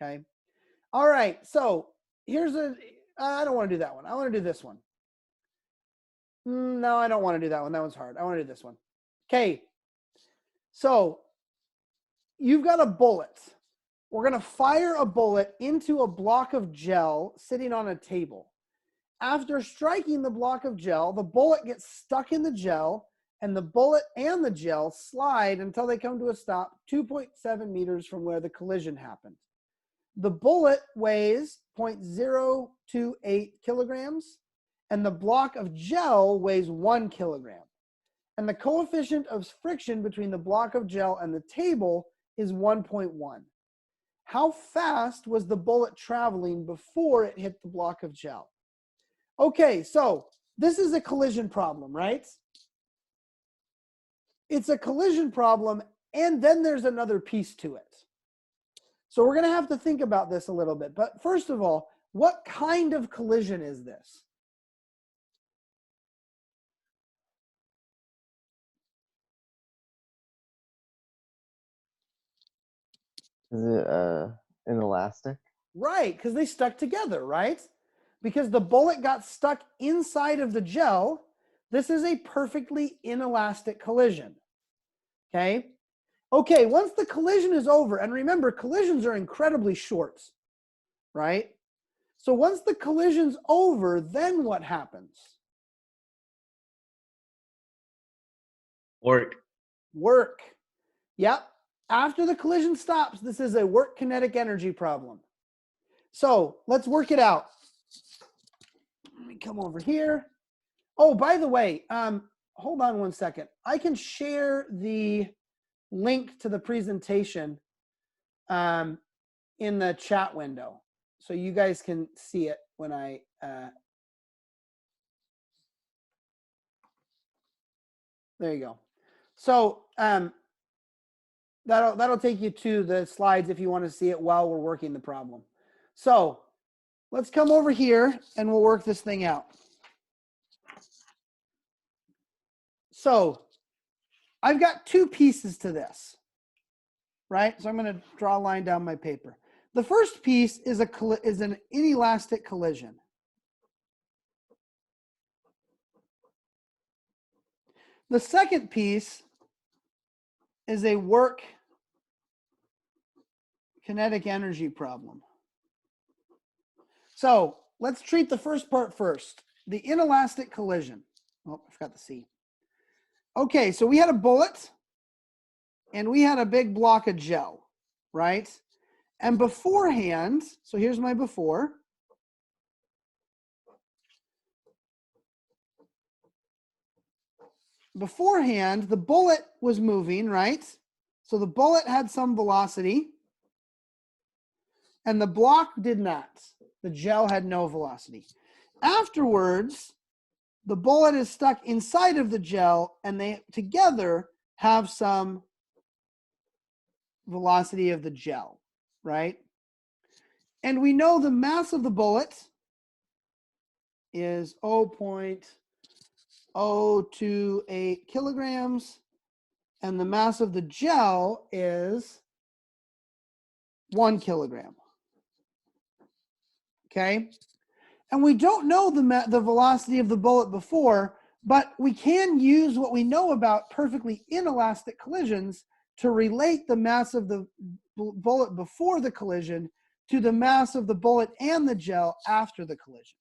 Okay. All right. So I don't want to do that one. I want to do this one. No, I don't want to do that one. That one's hard. I want to do this one. Okay. So you've got a bullet. We're going to fire a bullet into a block of gel sitting on a table. After striking the block of gel, the bullet gets stuck in the gel, and the bullet and the gel slide until they come to a stop 2.7 meters from where the collision happened. The bullet weighs 0.028 kilograms, and the block of gel weighs 1 kilogram. And the coefficient of friction between the block of gel and the table is 1.1. How fast was the bullet traveling before it hit the block of gel? Okay, so this is a collision problem, right? It's a collision problem, and then there's another piece to it. So we're going to have to think about this a little bit. But first of all, what kind of collision is this? Is it inelastic? Right, because they stuck together, right? because the bullet got stuck inside of the gel, this is a perfectly inelastic collision. Okay? Okay, once the collision is over, and remember, collisions are incredibly short, right? So once the collision's over, then what happens? Work. Work. Yep. After the collision stops, this is a work kinetic energy problem. So let's work it out. Let me come over here. Oh, by the way, hold on one second. I can share the link to the presentation in the chat window, so you guys can see it when I there you go. So that'll take you to the slides if you want to see it while we're working the problem. So let's come over here and we'll work this thing out. So I've got two pieces to this, right? So I'm going to draw a line down my paper. The first piece is an inelastic collision. The second piece is a work kinetic energy problem. So let's treat the first part first, the inelastic collision. Oh, I forgot the C. Okay, so we had a bullet and we had a big block of gel, right? And beforehand, so here's my before. Beforehand, the bullet was moving, right? So the bullet had some velocity and the block did not. The gel had no velocity. Afterwards, the bullet is stuck inside of the gel and they together have some velocity of the gel, right? And we know the mass of the bullet is 0.028 kilograms and the mass of the gel is 1 kilogram. Okay? And we don't know the velocity of the bullet before, but we can use what we know about perfectly inelastic collisions to relate the mass of the bullet before the collision to the mass of the bullet and the gel after the collision,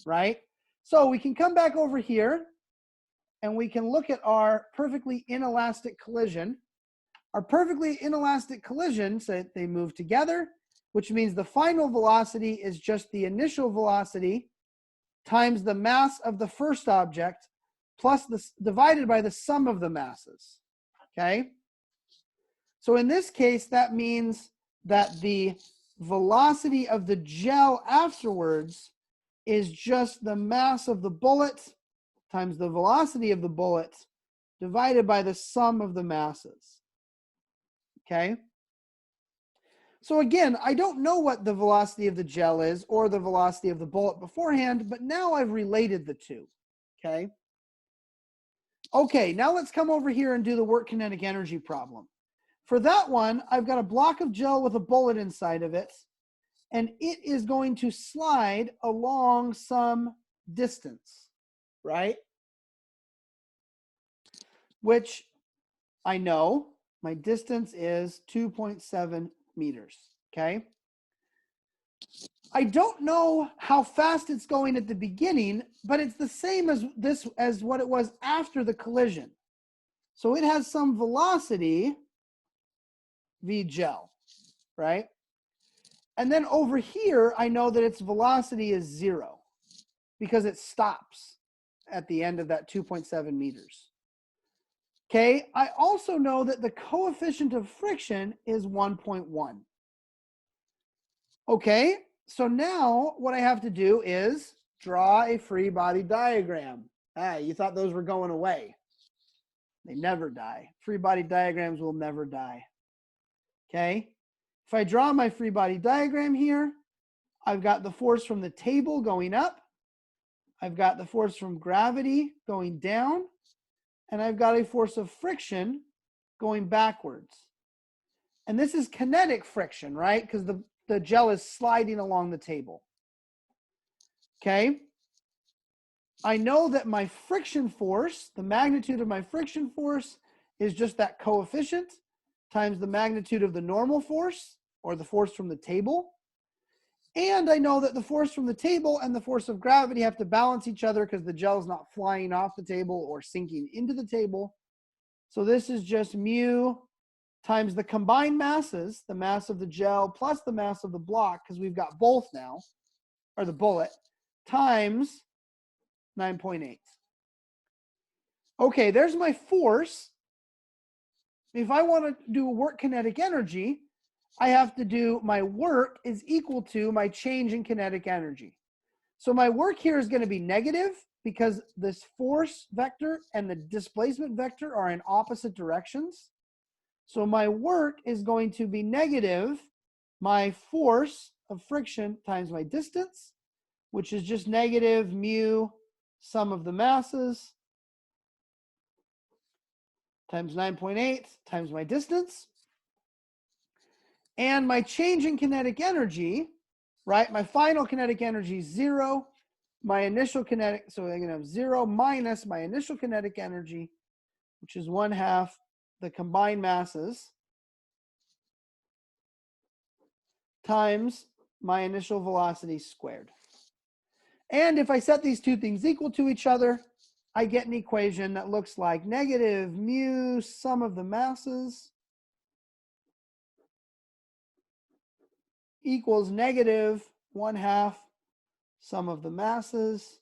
right? So we can come back over here and we can look at our perfectly inelastic collision. Our perfectly inelastic collision, so they move together, which means the final velocity is just the initial velocity times the mass of the first object plus divided by the sum of the masses, okay? So in this case, that means that the velocity of the gel afterwards is just the mass of the bullet times the velocity of the bullet divided by the sum of the masses, okay? So again, I don't know what the velocity of the gel is or the velocity of the bullet beforehand, but now I've related the two, okay? Okay, now let's come over here and do the work kinetic energy problem. For that one, I've got a block of gel with a bullet inside of it, and it is going to slide along some distance, right? Which I know my distance is 2.7 meters, okay? I don't know how fast it's going at the beginning, but it's the same as what it was after the collision. So it has some velocity, v gel, right? And then over here, I know that its velocity is 0 because it stops at the end of that 2.7 meters. Okay, I also know that the coefficient of friction is 1.1. Okay, so now what I have to do is draw a free body diagram. You thought those were going away. They never die. Free body diagrams will never die. Okay, if I draw my free body diagram here, I've got the force from the table going up. I've got the force from gravity going down. And I've got a force of friction going backwards. And this is kinetic friction, right? Because the gel is sliding along the table. Okay. I know that my friction force, the magnitude of my friction force, is just that coefficient times the magnitude of the normal force, or the force from the table. And I know that the force from the table and the force of gravity have to balance each other because the gel is not flying off the table or sinking into the table. So this is just mu times the combined masses, the mass of the gel plus the mass of the block, because we've got both now, or the bullet, times 9.8. Okay, there's my force. If I want to do work kinetic energy, I have to do my work is equal to my change in kinetic energy. So my work here is going to be negative because this force vector and the displacement vector are in opposite directions. So my work is going to be negative my force of friction times my distance, which is just negative mu sum of the masses times 9.8 times my distance. And my change in kinetic energy, right? My final kinetic energy is 0. My initial kinetic, so I'm going to have 0 minus my initial kinetic energy, which is 1/2 the combined masses, times my initial velocity squared. And if I set these two things equal to each other, I get an equation that looks like negative mu sum of the masses equals negative 1/2 sum of the masses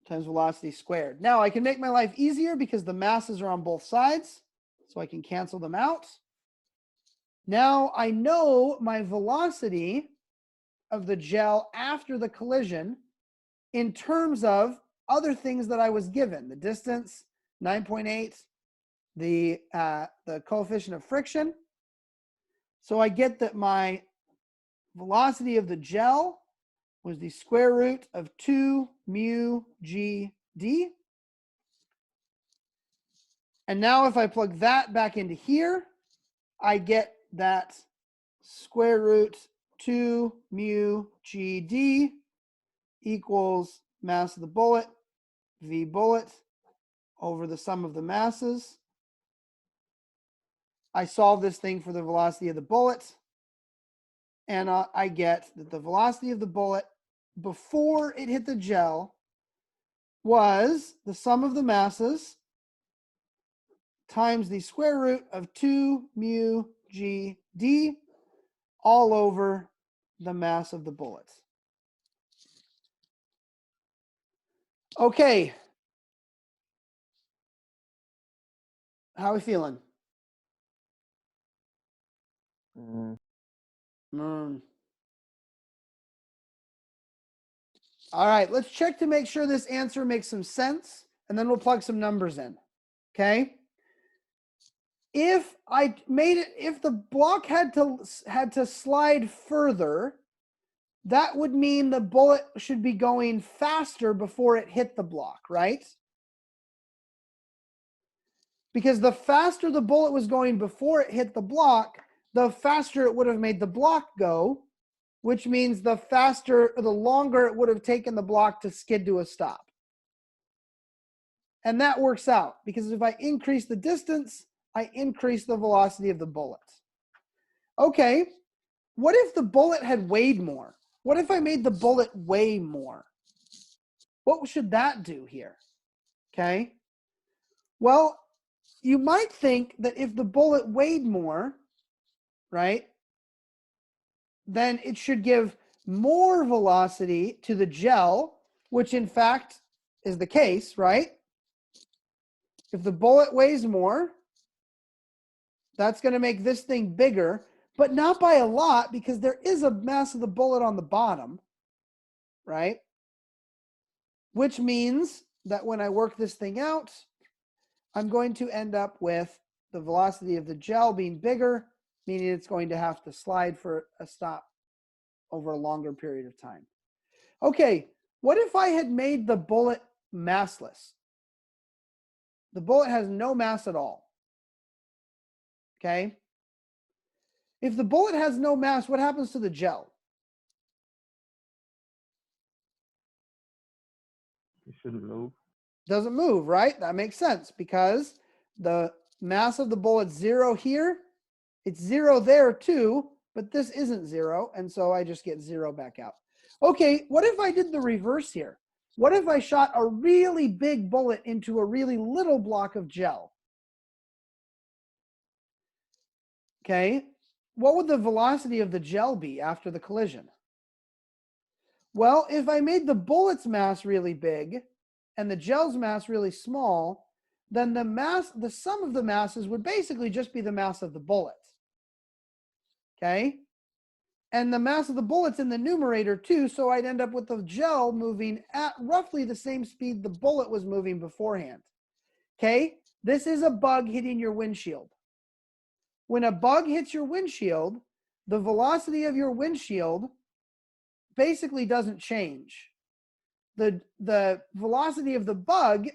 times velocity squared. Now I can make my life easier because the masses are on both sides, so I can cancel them out. Now I know my velocity of the gel after the collision in terms of other things that I was given: the distance, 9.8, the coefficient of friction. So I get that my velocity of the gel was the square root of 2 mu g d. And now if I plug that back into here, I get that square root 2 mu g d equals mass of the bullet, v bullet, over the sum of the masses. I solve this thing for the velocity of the bullet, and I get that the velocity of the bullet before it hit the gel was the sum of the masses times the square root of 2 mu g d all over the mass of the bullet. Okay. How are we feeling? All right, let's check to make sure this answer makes some sense, and then we'll plug some numbers in. Okay. If I made it, if the block had to slide further, that would mean the bullet should be going faster before it hit the block, right? Because the faster the bullet was going before it hit the block, the faster it would have made the block go, which means the faster or the longer it would have taken the block to skid to a stop. And that works out because if I increase the distance, I increase the velocity of the bullet. Okay, what if the bullet had weighed more? What if I made the bullet weigh more? What should that do here? Okay, well, you might think that if the bullet weighed more, right, then it should give more velocity to the gel, which in fact is the case, right? If the bullet weighs more, that's going to make this thing bigger, but not by a lot because there is a mass of the bullet on the bottom, right? Which means that when I work this thing out, I'm going to end up with the velocity of the gel being bigger, meaning it's going to have to slide for a stop over a longer period of time. Okay, what if I had made the bullet massless? The bullet has no mass at all. Okay? If the bullet has no mass, what happens to the gel? shouldn't move. Doesn't move, right? That makes sense because the mass of the bullet's 0 here. It's 0 there too, but this isn't 0. And so I just get 0 back out. Okay, what if I did the reverse here? What if I shot a really big bullet into a really little block of gel? Okay, what would the velocity of the gel be after the collision? Well, if I made the bullet's mass really big and the gel's mass really small, then the sum of the masses would basically just be the mass of the bullet. Okay? And the mass of the bullet's in the numerator too, so I'd end up with the gel moving at roughly the same speed the bullet was moving beforehand. Okay? This is a bug hitting your windshield. When a bug hits your windshield, the velocity of your windshield basically doesn't change. The velocity of the bug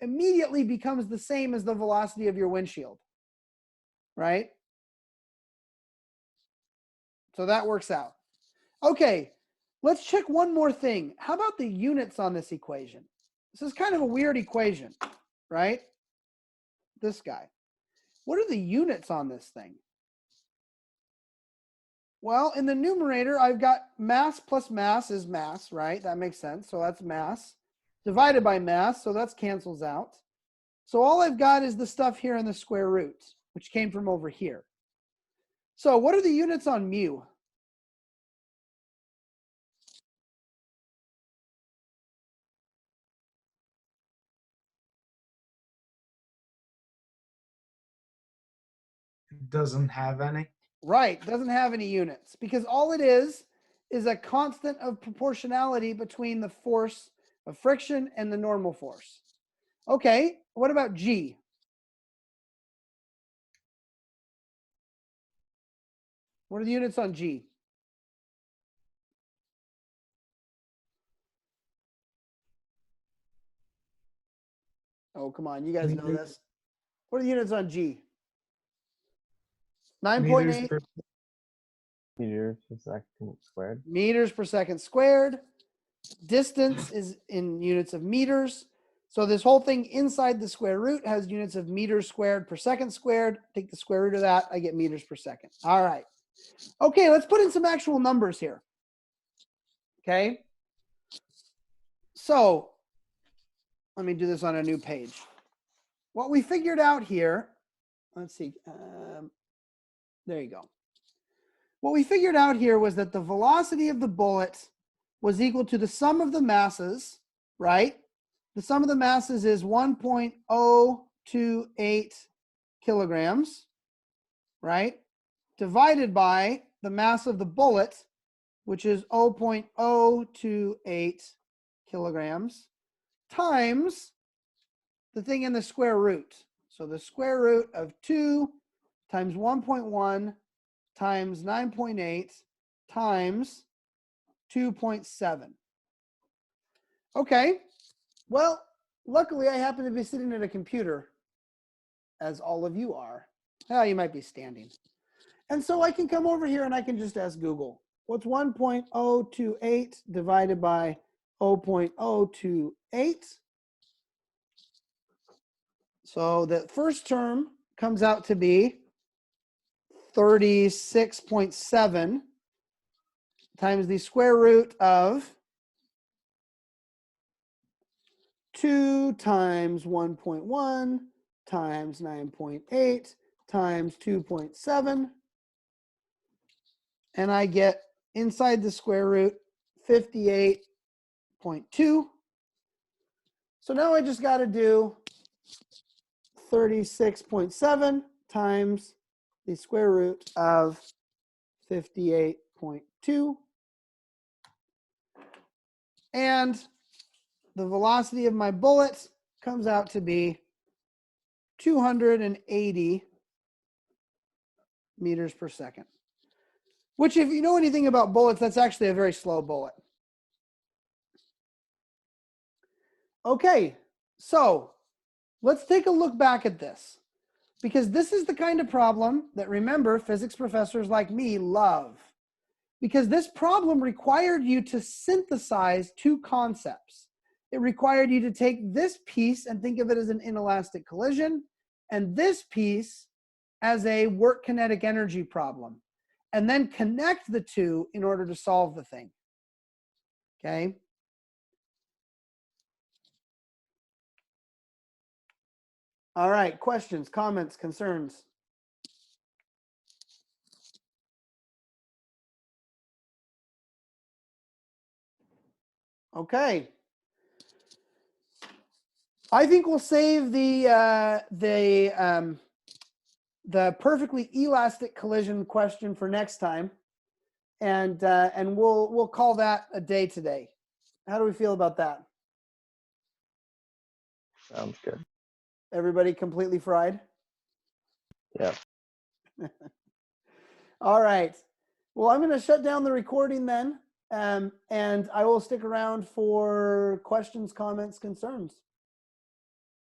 immediately becomes the same as the velocity of your windshield, right? So that works out. Okay, let's check one more thing. How about the units on this equation? This is kind of a weird equation, right? This guy. What are the units on this thing? Well, in the numerator, I've got mass plus mass is mass, right? That makes sense. So that's mass divided by mass. So that cancels out. So all I've got is the stuff here in the square root, which came from over here. So what are the units on mu? It doesn't have any. Right, doesn't have any units because all it is a constant of proportionality between the force of friction and the normal force. Okay, what about G? What are the units on G? Oh, come on, you guys know this. What are the units on G? 9.8 Meters per second squared. meters per second squared. Distance is in units of meters. So this whole thing inside the square root has units of meters squared per second squared. Take the square root of that, I get meters per second. All right. Okay, let's put in some actual numbers here. Okay. So let me do this on a new page. What we figured out here, let's see. There you go. What we figured out here was that the velocity of the bullet was equal to the sum of the masses, right? The sum of the masses is 1.028 kilograms, right? Divided by the mass of the bullet, which is 0.028 kilograms, times the thing in the square root. So the square root of 2 times 1.1 times 9.8 times 2.7. Okay, well, luckily I happen to be sitting at a computer, as all of you are. Well, you might be standing. And so I can come over here and I can just ask Google, what's 1.028 divided by 0.028? So the first term comes out to be 36.7 times the square root of 2 times 1.1 times 9.8 times 2.7. And I get inside the square root 58.2. So now I just got to do 36.7 times the square root of 58.2. And the velocity of my bullet comes out to be 280 meters per second. Which, if you know anything about bullets, that's actually a very slow bullet. Okay, so let's take a look back at this, because this is the kind of problem that, remember, physics professors like me love, because this problem required you to synthesize two concepts. it required you to take this piece and think of it as an inelastic collision, and this piece as a work kinetic energy problem, and then connect the two in order to solve the thing. Okay? All right, questions, comments, concerns? Okay. I think we'll save the perfectly elastic collision question for next time, and we'll call that a day today. How do we feel about that? Sounds good. Everybody completely fried? Yeah. All right. Well, I'm going to shut down the recording then, and I will stick around for questions, comments, concerns.